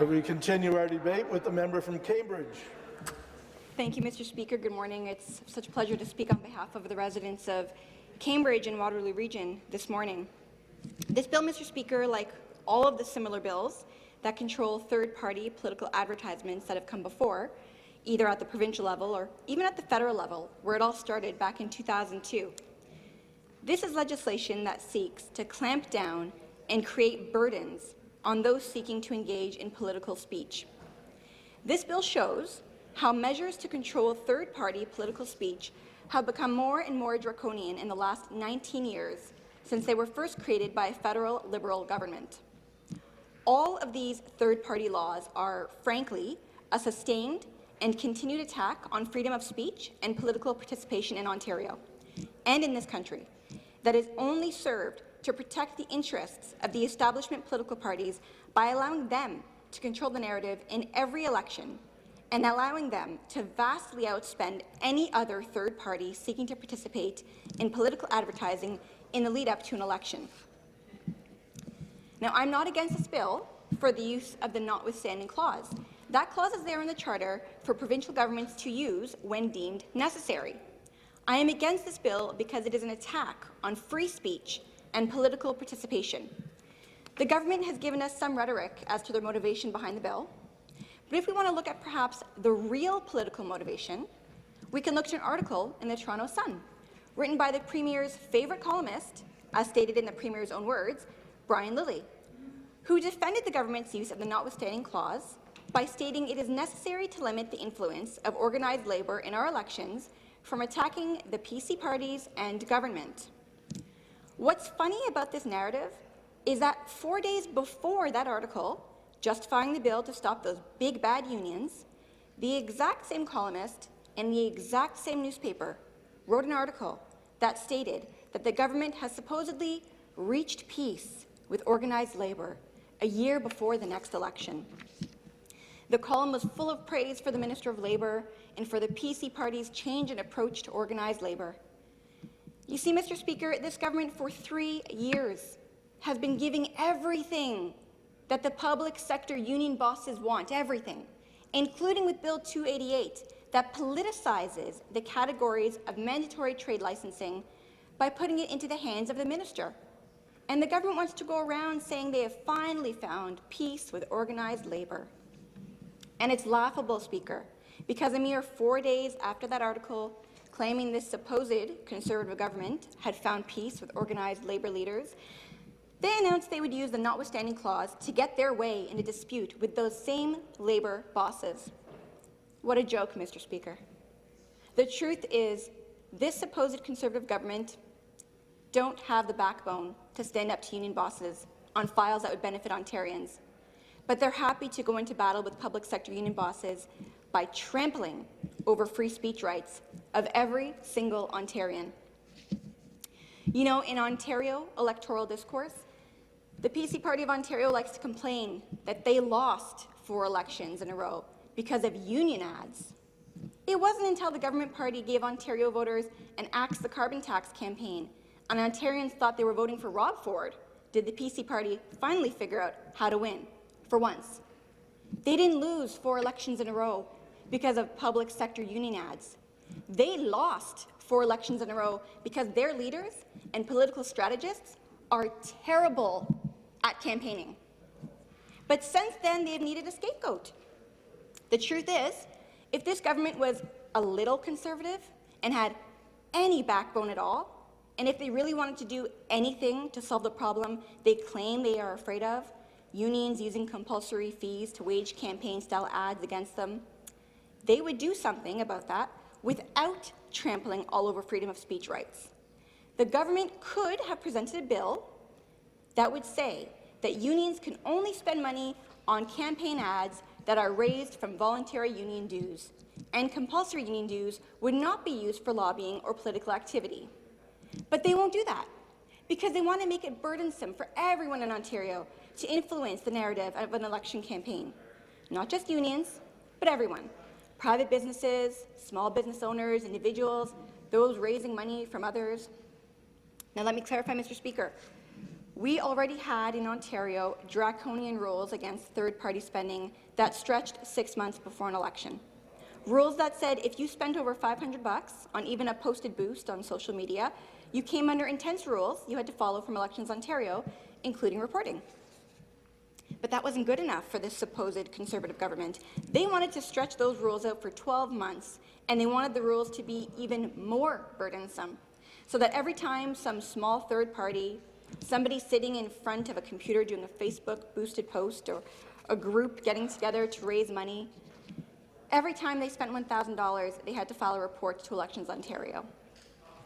We continue our debate with the member from Cambridge. Thank you, Mr. Speaker. Good morning. It's such a pleasure to speak on behalf of the residents of Cambridge and Waterloo Region this morning. This bill, Mr. Speaker, like all of the similar bills that control third-party political advertisements that have come before, either at the provincial level or even at the federal level, where it all started back in 2002. This is legislation that seeks to clamp down and create burdens on those seeking to engage in political speech. This bill shows how measures to control third-party political speech have become more and more draconian in the last 19 years since they were first created by a federal Liberal government. All of these third-party laws are, frankly, a sustained and continued attack on freedom of speech and political participation in Ontario and in this country that is only served to protect the interests of the establishment political parties by allowing them to control the narrative in every election and allowing them to vastly outspend any other third party seeking to participate in political advertising in the lead-up to an election. Now, I'm not against this bill for the use of the notwithstanding clause. That clause is there in the Charter for provincial governments to use when deemed necessary. I am against this bill because it is an attack on free speech and political participation. The government has given us some rhetoric as to their motivation behind the bill, but if we want to look at perhaps the real political motivation, we can look to an article in the Toronto Sun, written by the Premier's favourite columnist, as stated in the Premier's own words, Brian Lilley, who defended the government's use of the notwithstanding clause by stating it is necessary to limit the influence of organized labour in our elections from attacking the PC parties and government. What's funny about this narrative is that 4 days before that article, justifying the bill to stop those big bad unions, the exact same columnist in the exact same newspaper wrote an article that stated that the government has supposedly reached peace with organized labour a year before the next election. The column was full of praise for the Minister of Labour and for the PC party's change in approach to organized labour. You see, Mr. Speaker, this government for 3 years has been giving everything that the public sector union bosses want, everything, including with Bill 288, that politicizes the categories of mandatory trade licensing by putting it into the hands of the minister. And the government wants to go around saying they have finally found peace with organized labour. And it's laughable, Speaker, because a mere 4 days after that article claiming this supposed Conservative government had found peace with organized labour leaders, they announced they would use the notwithstanding clause to get their way in a dispute with those same labour bosses. What a joke, Mr. Speaker. The truth is, this supposed Conservative government don't have the backbone to stand up to union bosses on files that would benefit Ontarians, but they're happy to go into battle with public sector union bosses by trampling over free speech rights of every single Ontarian. You know, in Ontario electoral discourse, the PC Party of Ontario likes to complain that they lost 4 elections in a row because of union ads. It wasn't until the government party gave Ontario voters an Axe the Carbon Tax campaign and Ontarians thought they were voting for Rob Ford did the PC Party finally figure out how to win, for once. They didn't lose 4 elections in a row because of public sector union ads. They lost 4 elections in a row because their leaders and political strategists are terrible at campaigning. But since then, they've needed a scapegoat. The truth is, if this government was a little conservative and had any backbone at all, and if they really wanted to do anything to solve the problem they claim they are afraid of, unions using compulsory fees to wage campaign-style ads against them, they would do something about that without trampling all over freedom of speech rights. The government could have presented a bill that would say that unions can only spend money on campaign ads that are raised from voluntary union dues, and compulsory union dues would not be used for lobbying or political activity. But they won't do that, because they want to make it burdensome for everyone in Ontario to influence the narrative of an election campaign. Not just unions, but everyone. Private businesses, small business owners, individuals, those raising money from others. Now let me clarify, Mr. Speaker. We already had in Ontario draconian rules against third-party spending that stretched 6 months before an election. Rules that said if you spent over $500 on even a posted boost on social media, you came under intense rules you had to follow from Elections Ontario, including reporting. But that wasn't good enough for this supposed Conservative government. They wanted to stretch those rules out for 12 months, and they wanted the rules to be even more burdensome, so that every time some small third party, somebody sitting in front of a computer doing a Facebook boosted post, or a group getting together to raise money, every time they spent $1,000, they had to file a report to Elections Ontario.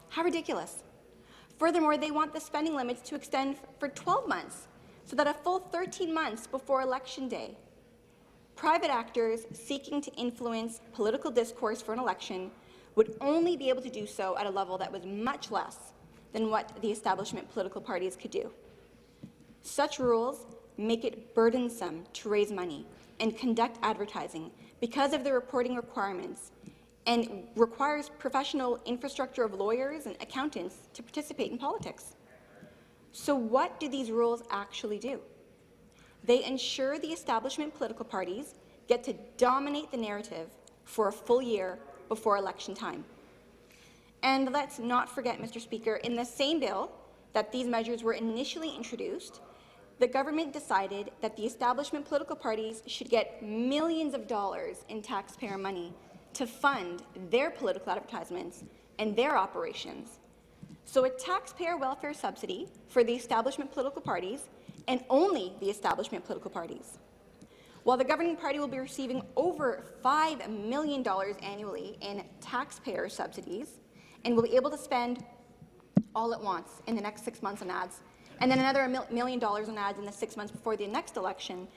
How ridiculous. Furthermore, they want the spending limits to extend for 12 months, so that a full 13 months before Election Day, private actors seeking to influence political discourse for an election would only be able to do so at a level that was much less than what the establishment political parties could do. Such rules make it burdensome to raise money and conduct advertising because of the reporting requirements, and requires professional infrastructure of lawyers and accountants to participate in politics. So what do these rules actually do? They ensure the establishment political parties get to dominate the narrative for a full year before election time. And let's not forget, Mr. Speaker, in the same bill that these measures were initially introduced, the government decided that the establishment political parties should get millions of dollars in taxpayer money to fund their political advertisements and their operations. So a taxpayer welfare subsidy for the establishment political parties, and only the establishment political parties. While the governing party will be receiving over $5 million annually in taxpayer subsidies, and will be able to spend all at once in the next 6 months on ads, and then another $1 million on ads in the 6 months before the next election,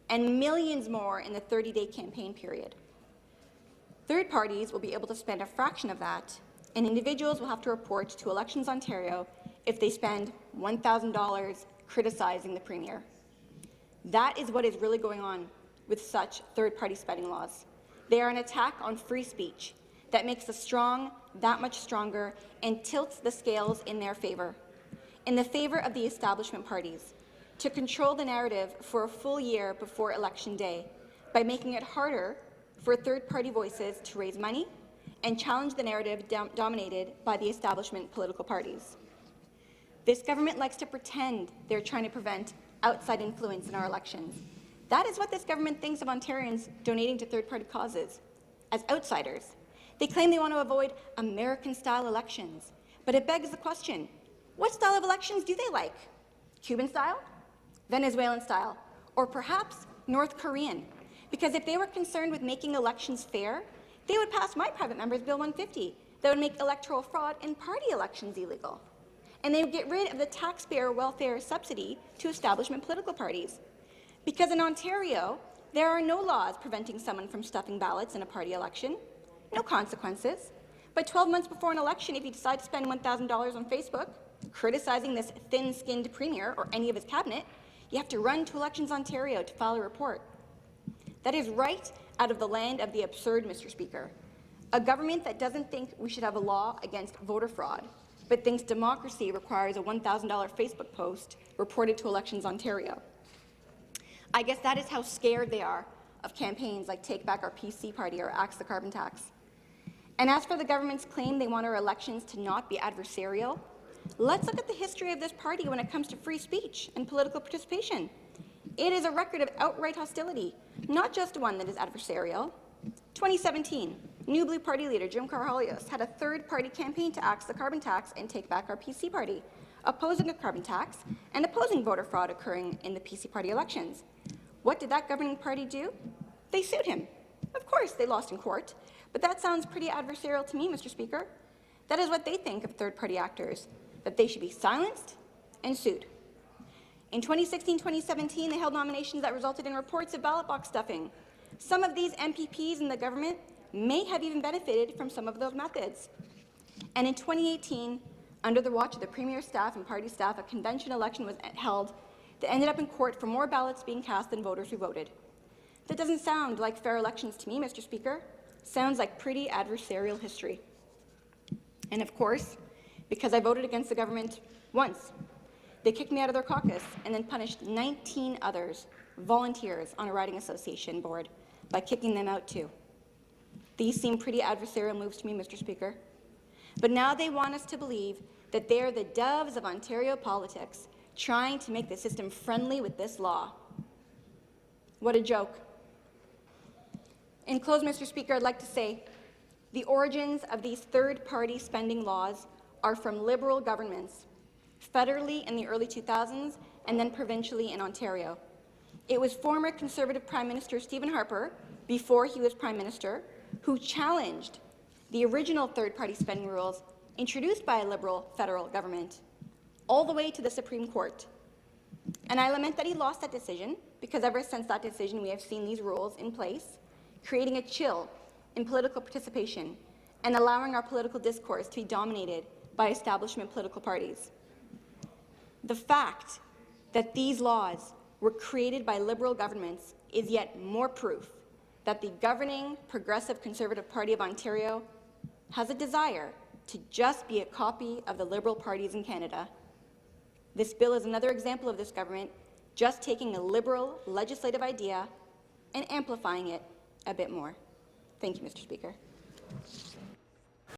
and millions more in the 30-day campaign period. Third parties will be able to spend a fraction of that, and individuals will have to report to Elections Ontario if they spend $1,000 criticizing the Premier. That is what is really going on with such third-party spending laws. They are an attack on free speech that makes the strong that much stronger and tilts the scales in their favour, in the favour of the establishment parties, to control the narrative for a full year before Election Day by making it harder for third-party voices to raise money and challenge the narrative dominated by the establishment political parties. This government likes to pretend they're trying to prevent outside influence in our elections. That is what this government thinks of Ontarians donating to third-party causes, as outsiders. They claim they want to avoid American-style elections, but it begs the question, what style of elections do they like? Cuban style? Venezuelan style? Or perhaps North Korean? Because if they were concerned with making elections fair, they would pass my private member's Bill 150 that would make electoral fraud in party elections illegal. And they would get rid of the taxpayer welfare subsidy to establishment political parties. Because in Ontario, there are no laws preventing someone from stuffing ballots in a party election, no consequences. But 12 months before an election, if you decide to spend $1,000 on Facebook criticizing this thin-skinned Premier or any of his cabinet, you have to run to Elections Ontario to file a report. That is right out of the land of the absurd, Mr. Speaker. A government that doesn't think we should have a law against voter fraud, but thinks democracy requires a $1,000 Facebook post reported to Elections Ontario. I guess that is how scared they are of campaigns like Take Back Our PC Party or Axe the Carbon Tax. And as for the government's claim they want our elections to not be adversarial, let's look at the history of this party when it comes to free speech and political participation. It is a record of outright hostility, not just one that is adversarial. 2017, New Blue Party leader Jim Carhalios had a third-party campaign to axe the carbon tax and Take Back Our PC Party, opposing a carbon tax and opposing voter fraud occurring in the PC Party elections. What did that governing party do? They sued him. Of course, they lost in court, but that sounds pretty adversarial to me, Mr. Speaker. That is what they think of third-party actors, that they should be silenced and sued. In 2016-2017, they held nominations that resulted in reports of ballot box stuffing. Some of these MPPs in the government may have even benefited from some of those methods. And in 2018, under the watch of the Premier's staff and party staff, a convention election was held that ended up in court for more ballots being cast than voters who voted. That doesn't sound like fair elections to me, Mr. Speaker. Sounds like pretty adversarial history. And of course, because I voted against the government once, They kicked me out of their caucus and then punished 19 others, volunteers on a riding association board, by kicking them out too. These seem pretty adversarial moves to me, Mr. Speaker. But now they want us to believe that they are the doves of Ontario politics, trying to make the system friendly with this law. What a joke. In close, Mr. Speaker, I'd like to say the origins of these third-party spending laws are from Liberal governments, federally in the early 2000s and then provincially in Ontario. It was former Conservative Prime Minister Stephen Harper, before he was Prime Minister, who challenged the original third-party spending rules introduced by a Liberal federal government, all the way to the Supreme Court. And I lament that he lost that decision, because ever since that decision we have seen these rules in place, creating a chill in political participation and allowing our political discourse to be dominated by establishment political parties. The fact that these laws were created by Liberal governments is yet more proof that the governing Progressive Conservative Party of Ontario has a desire to just be a copy of the Liberal parties in Canada. This bill is another example of this government just taking a Liberal legislative idea and amplifying it a bit more. Thank you, Mr. Speaker.